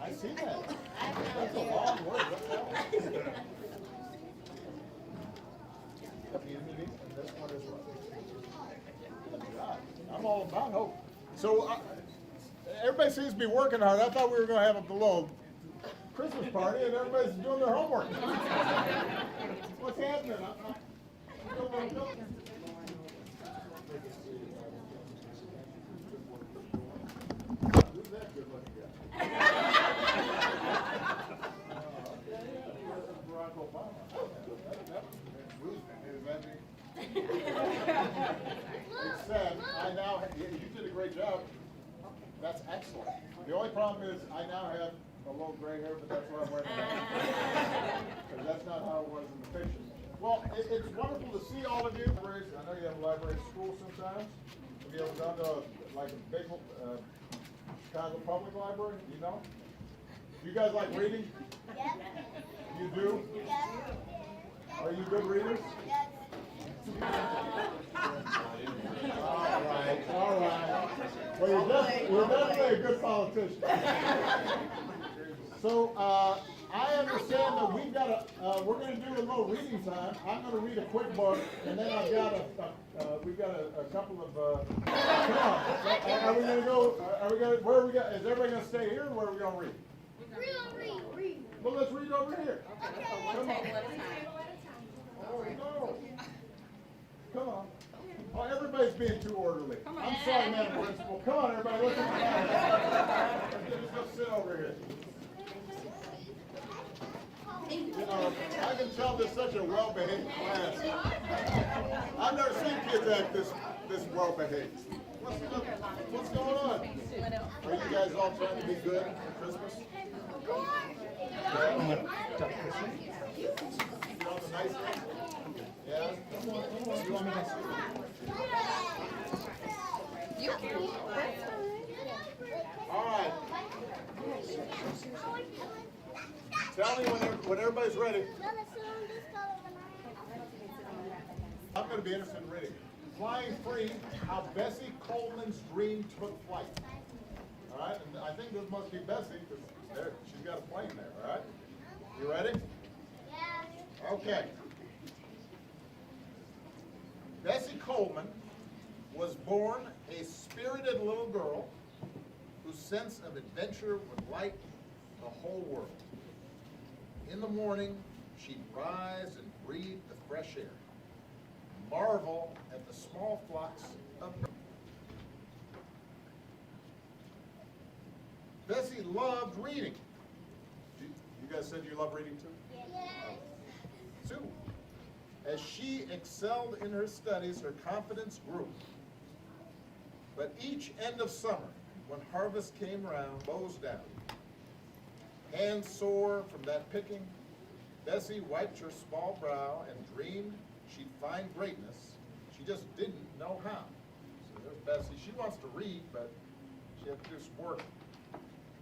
I see that. That's a long word. I'm all about hope. So everybody seems to be working hard. I thought we were going to have a little Christmas party and everybody's doing their homework. What's happening? Who's that good looking guy? Barack Obama. Said, I now, you did a great job. That's excellent. The only problem is I now have a little gray hair, but that's what I'm wearing now. Because that's not how it was in the fiction. Well, it's wonderful to see all of you. I know you have a library at school sometimes. Have you ever gone to like a big Chicago Public Library? You know? You guys like reading? Yes. You do? Yes. Are you good readers? Yes. All right. Well, you're definitely a good politician. So, I understand that we're going to do a little reading time. I'm going to read a quick book, and then we've got a couple of, come on. Are we going to go, where are we going, is everybody going to stay here, or where are we going to read? We're going to read. Well, let's read over here. Okay. Come on. Oh, no. Come on. Oh, everybody's being too orderly. I'm sorry, Madam Principal. Come on, everybody. Let's just sit over here. You know, I can tell this is such a well-behaved class. I've never seen kids act this well-behaved. What's going on? Are you guys all trying to be good for Christmas? Yeah. You know the nice thing? Yeah? You want me to see? You can. All right. Tell me when everybody's ready. I'm going to be interested in reading. Flying Free, How Bessie Coleman's Dream Took Flight. All right, and I think this must be Bessie because she's got a plane there, all right? You ready? Yeah. Okay. Bessie Coleman was born a spirited little girl whose sense of adventure would light the whole world. In the morning, she'd rise and breathe the fresh air, marvel at the small flocks of birds. Bessie loved reading. You guys said you love reading too? Yes. Sue. As she excelled in her studies, her confidence grew. But each end of summer, when harvest came round, bows down, hands sore from that picking, Bessie wiped her small brow and dreamed she'd find greatness. She just didn't know how. So there's Bessie. She wants to read, but she had to do some work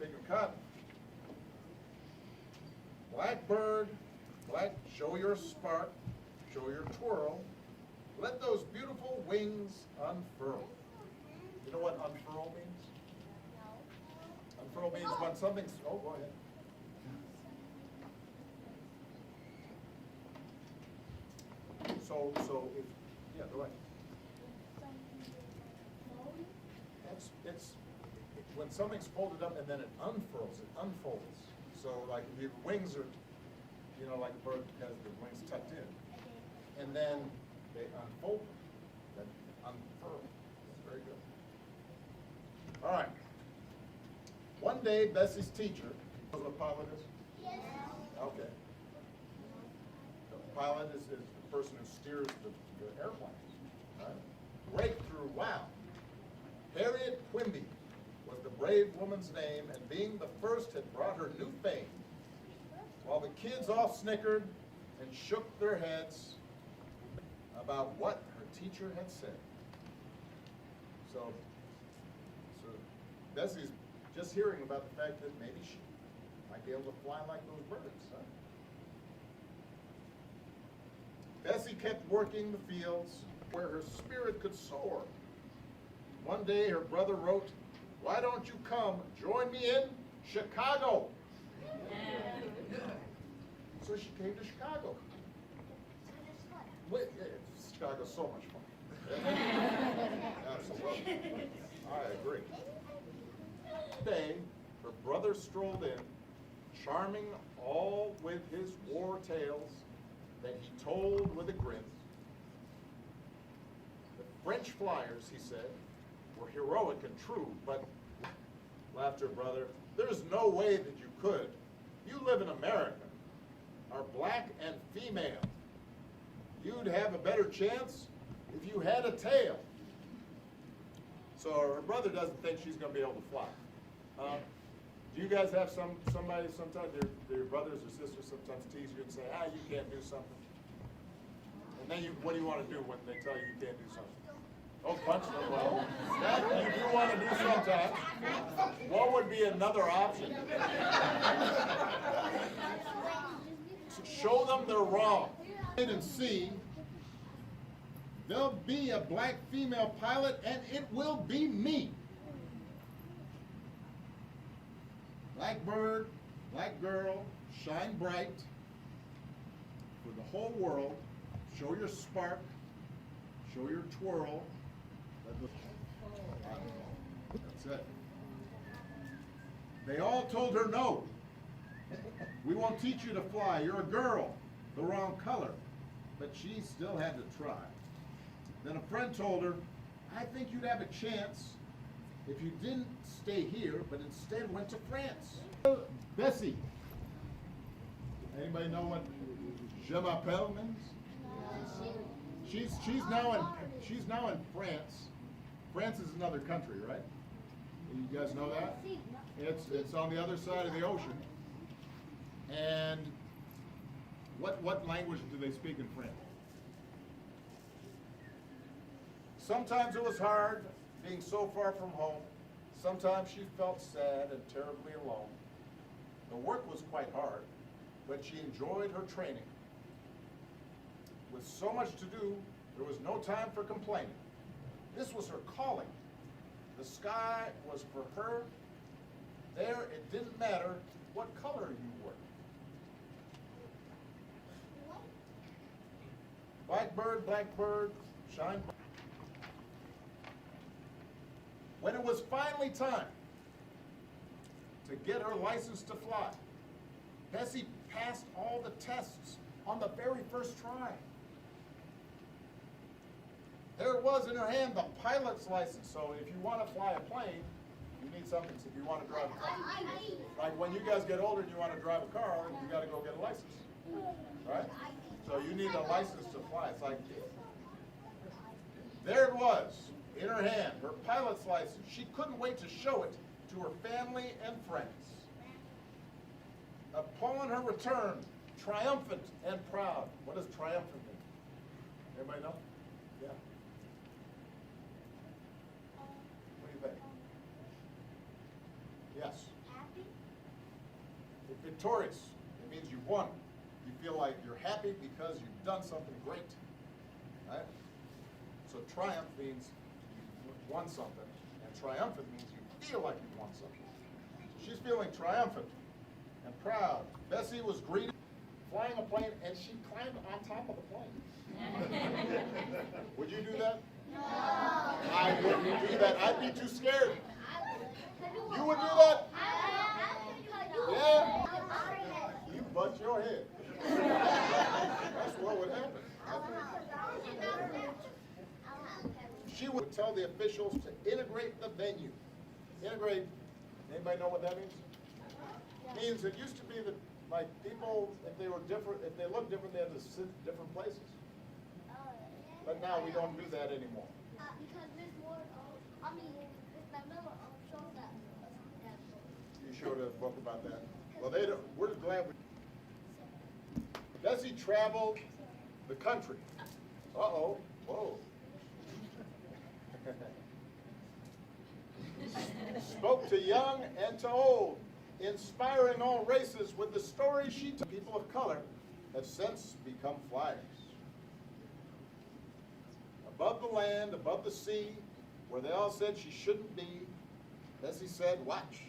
picking cotton. Blackbird, show your spark, show your twirl. Let those beautiful wings unfurl. You know what unfurl means? No. Unfurl means when something's, oh, go ahead. So if, yeah, go ahead. It's when something's folded up and then it unfurls, it unfolds. So like if your wings are, you know, like a bird has the wings tucked in, and then they unfold, then unfurl. That's very good. All right. One day, Bessie's teacher, you know what a pilot is? Yes. Okay. The pilot is the person who steers the airplane. All right. Breakthrough, wow. Harriet Quimby was the brave woman's name, and being the first had brought her new fame. kids all snickered and shook their heads about what her teacher had said. So Bessie's just hearing about the fact that maybe she might be able to fly like those birds, huh? Bessie kept working the fields where her spirit could soar. One day her brother wrote, "Why don't you come join me in Chicago?" So she came to Chicago. Chicago's so much fun. Absolutely. I agree. One day, her brother strolled in, charming all with his war tales that he told with a grin. The French flyers, he said, were heroic and true, but, laughed her brother, there's no way that you could. You live in America, are black and female. You'd have a better chance if you had a tail. So her brother doesn't think she's going to be able to fly. Do you guys have somebody sometimes, your brothers or sisters sometimes tease you and say, you can't do something? And then what do you want to do when they tell you you can't do something? Oh, punch them. Well, that you do want to do sometimes. What would be another option? Show them they're wrong. And see, there'll be a black female pilot, and it will be me. Black bird, black girl, shine bright for the whole world. Show your spark, show your twirl. That's it. They all told her no. We won't teach you to fly. You're a girl, the wrong color. But she still had to try. Then a friend told her, I think you'd have a chance if you didn't stay here, but instead went to France. Bessie. Anybody know what je m'appelle means? She's now in France. France is another country, right? You guys know that? It's on the other side of the ocean. And what language do they speak in France? Sometimes it was hard being so far from home. Sometimes she felt sad and terribly alone. The work was quite hard, but she enjoyed her training. With so much to do, there was no time for complaining. This was her calling. The sky was for her. There, it didn't matter what color you were. Black bird, shine bright. When it was finally time to get her license to fly, Bessie passed all the tests on the very first try. There it was in her hand, the pilot's license. So if you want to fly a plane, you need something. So if you want to drive a car, like when you guys get older and you want to drive a car, you got to go get a license, right? So you need a license to fly. It's like this. There it was in her hand, her pilot's license. She couldn't wait to show it to her family and friends. Upon her return, triumphant and proud. What does triumphant mean? Everybody know? Yeah. What do you think? Yes. Happy? Victorious. It means you've won. You feel like you're happy because you've done something great. Right? So triumph means you've won something, and triumphant means you feel like you've won something. So she's feeling triumphant and proud. Bessie was greeted flying a plane, and she climbed on top of the plane. Would you do that? No. I wouldn't do that. I'd be too scared. You would do that? Yeah? You butt your head. That's what would happen. She would tell the officials to integrate the venue. Integrate, anybody know what that means? Means it used to be that, like, people, if they were different, if they looked different, they had to sit different places. But now we don't do that anymore. Because Miss Ward, Miss Miller showed that. You showed a book about that. Well, we're glad we. Bessie traveled the country. Uh-oh, whoa. Spoke to young and to old, inspiring all races with the stories she told. People of color have since become flyers. Above the land, above the sea, where they all said she shouldn't be, Bessie said, watch.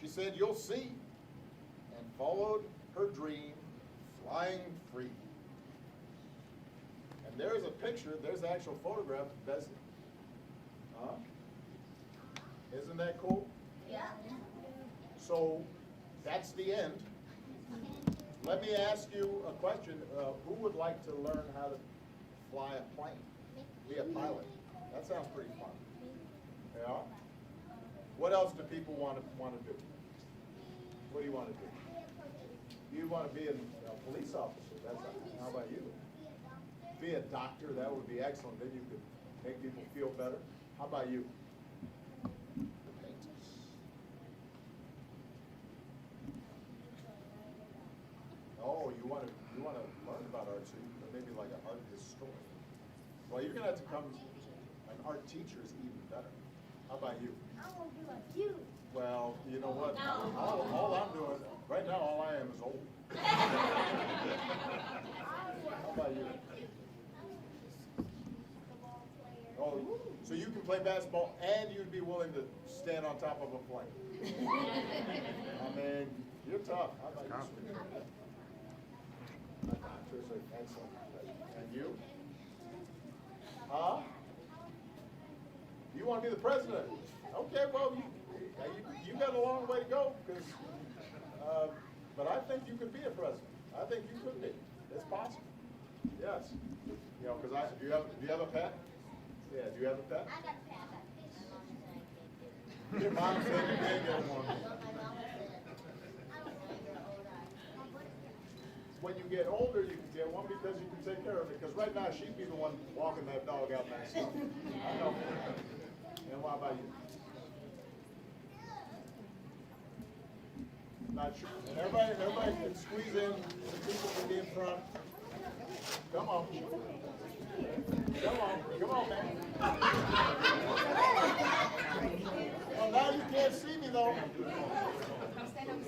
She said, you'll see, and followed her dream, flying free. And there's a picture, there's an actual photograph of Bessie. Huh? Isn't that cool? Yeah. So, that's the end. Let me ask you a question. Who would like to learn how to fly a plane? Be a pilot? That sounds pretty fun. Yeah? What else do people want to do? What do you want to do? You want to be a police officer. How about you? Be a doctor. That would be excellent. Then you could make people feel better. How about you? Oh, you want to learn about art, so maybe like an art historian. Well, you're gonna have to become an art teacher is even better. How about you? I want to be like you. Well, you know what? All I'm doing right now, all I am is old. How about you? Oh, so you can play basketball and you'd be willing to stand on top of a plane. I mean, you're tough. How about you? Excellent. And you? Huh? You want to be the president? Okay, well, you got a long way to go, but I think you could be a president. I think you could be. It's possible. Yes. You know, because do you have a pet? Yeah, do you have a pet? I got a pet. Your mom said you can't get one. When you get older, you can get one because you can take care of it. Because right now, she'd be the one walking that dog out that stuff. I know. And what about you? Not sure. And everybody can squeeze in. The people can be in front. Come on. Come on, man. Well, now you can't see me though.